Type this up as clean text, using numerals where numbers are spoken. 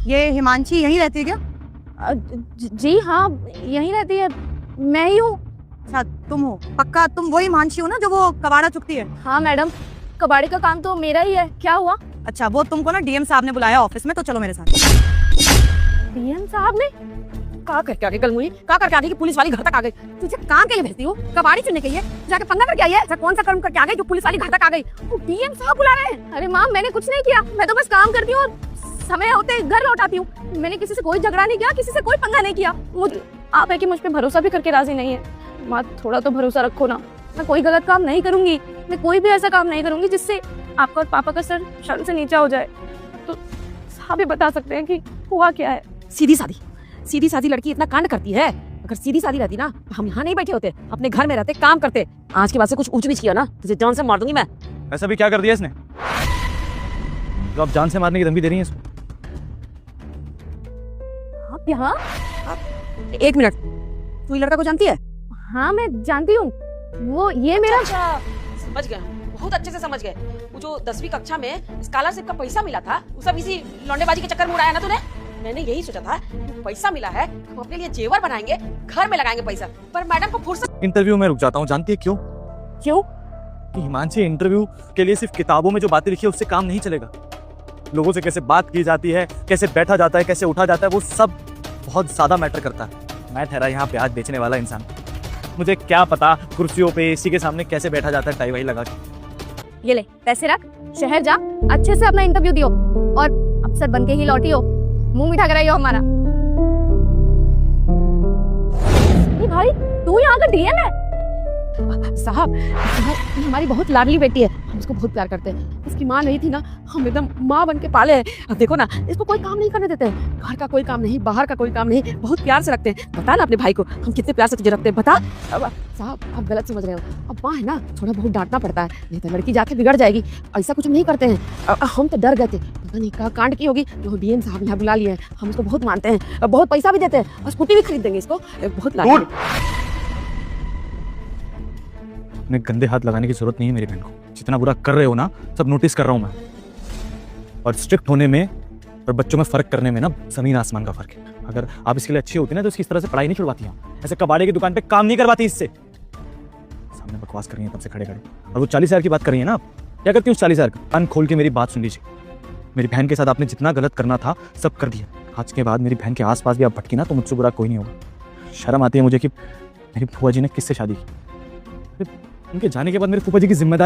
ये हिमांशी यहीं रहती है क्या? जी हाँ, यहीं रहती है, मैं ही हूँ। अच्छा तुम हो? पक्का तुम वही हिमांशी हो ना जो वो कबाड़ा चुगती है? हाँ मैडम, कबाड़ी का काम तो मेरा ही है। क्या हुआ? अच्छा वो तुमको ना डीएम साहब ने बुलाया ऑफिस में, तो चलो मेरे साथ। डीएम साहब ने? का करके आगे कल मुझे का करके आगे कि पुलिस वाली घर तक आ गई। तुझे काम के लिए भेजती हो? कबाड़ी चुनने के लिए जाके पंगा करके आई है? ऐसा कौन सा कर्म करके आ गई जो पुलिस वाली घर तक आ गई? वो डीएम साहब बुला रहे हैं। अरे माँ, मैंने कुछ नहीं किया, मैं तो बस काम करती हूँ और समय होते घर लौट आती हूँ। मैंने किसी से कोई झगड़ा नहीं किया, किसी से कोई पंगा नहीं किया। आप है कि मुझ पे भरोसा भी करके राजी नहीं है। माँ थोड़ा तो भरोसा रखो ना, मैं कोई गलत काम नहीं करूंगी, मैं कोई भी ऐसा काम नहीं करूंगी जिससे आपका और पापा का सर शर्म से नीचा हो जाए। तो साहब ही बता सकते हैं कि हुआ क्या है। सीधी सादी लड़की इतना कांड करती है। अगर सीधी सादी रहती ना तो हम यहाँ नहीं बैठे होते, अपने घर में रहते, काम करते। आज के बाद से कुछ ऊंच नीच किया ना तुझे जान से मार दूंगी मैं। ऐसा भी क्या कर दिया इसने जो आप जान से मारने की धमकी दे रही हैं इसको? आप यहाँ? एक मिनट, तू ये लड़का को जानती है? हाँ मैं जानती हूँ, वो ये मेरा। अच्छा, समझ गए, बहुत अच्छे से समझ गए। वो जो 10वीं कक्षा में स्कॉलरशिप का पैसा मिला था, वो सब इसी लौंडेबाजी के चक्कर में उड़ाया ना तूने। मैंने यही सोचा था कि पैसा मिला है, हम अपने लिए जेवर बनाएंगे, घर में लगाएंगे पैसा, पर मैडम को फुर्सत। इंटरव्यू में रुक जाता हूँ, जानती है क्यों? क्यों? कि हिमांशी इंटरव्यू के लिए सिर्फ किताबों में जो बातें लिखी है उससे काम नहीं चलेगा। लोगों से कैसे बात की जाती है, कैसे बैठा जाता है, कैसे उठा जाता है, वो सब बहुत ज्यादा मैटर करता है। मैं ठहरा यहाँ प्याज बेचने वाला इंसान, मुझे क्या पता कुर्सियों पे एसी के सामने कैसे बैठा जाता है टाई वाई लगा के। ये ले पैसे रख, शहर जा, अच्छे से अपना इंटरव्यू दियो और अफसर बन के ही लौटी हो, मुंह मीठा कराइयो हमारा। भाई तू यहाँ का डीएम है? साहब हमारी बहुत लाडली बेटी है, हम इसको बहुत प्यार करते हैं। इसकी माँ नहीं थी ना, हम एकदम माँ बन के पाले हैं। अब देखो ना, इसको कोई काम नहीं करने देते हैं, घर का कोई काम नहीं, बाहर का कोई काम नहीं, बहुत प्यार से रखते हैं। बता ना अपने भाई को हम कितने प्यार से तुझे रखते हैं, बता। अब साहब आप गलत समझ रहे हो, अब माँ है ना, थोड़ा बहुत डांटना पड़ता है, नहीं तो लड़की जाके बिगड़ जाएगी। ऐसा कुछ नहीं करते हैं। हम तो डर गए थे, पता नहीं क्या कांड की होगी, तो डीएम साहब यहाँ बुला लिए हैं। हम इसको बहुत मानते हैं, बहुत पैसा भी देते हैं और स्कूटी भी खरीद देंगे इसको, बहुत लाड। अपने गंदे हाथ लगाने की जरूरत नहीं है मेरी बहन को। जितना बुरा कर रहे हो ना, सब नोटिस कर रहा हूं मैं। और स्ट्रिक्ट होने में और बच्चों में फर्क करने में ना जमीन आसमान का फर्क है। अगर आप इसके लिए अच्छी होती ना तो इसकी इस तरह से पढ़ाई नहीं छुड़वाती हैं, ऐसे कबाड़े की दुकान पे काम नहीं करवाती इससे। सामने बकवास कर रही है तब से खड़े खड़े, और वो 40,000 की बात कर रही है ना, क्या करती हूँ 40,000 का? कान खोल के मेरी बात सुन लीजिए। मेरी बहन के साथ आपने जितना गलत करना था सब कर दिया। आज के बाद मेरी बहन के आसपास भी आप भटकी ना तो मुझसे बुरा कोई नहीं होगा। शर्म आती है मुझे कि मेरी फूफा जी ने किससे शादी की। उनके जाने के बाद मेरे फूफा जी की जिम्मेदारी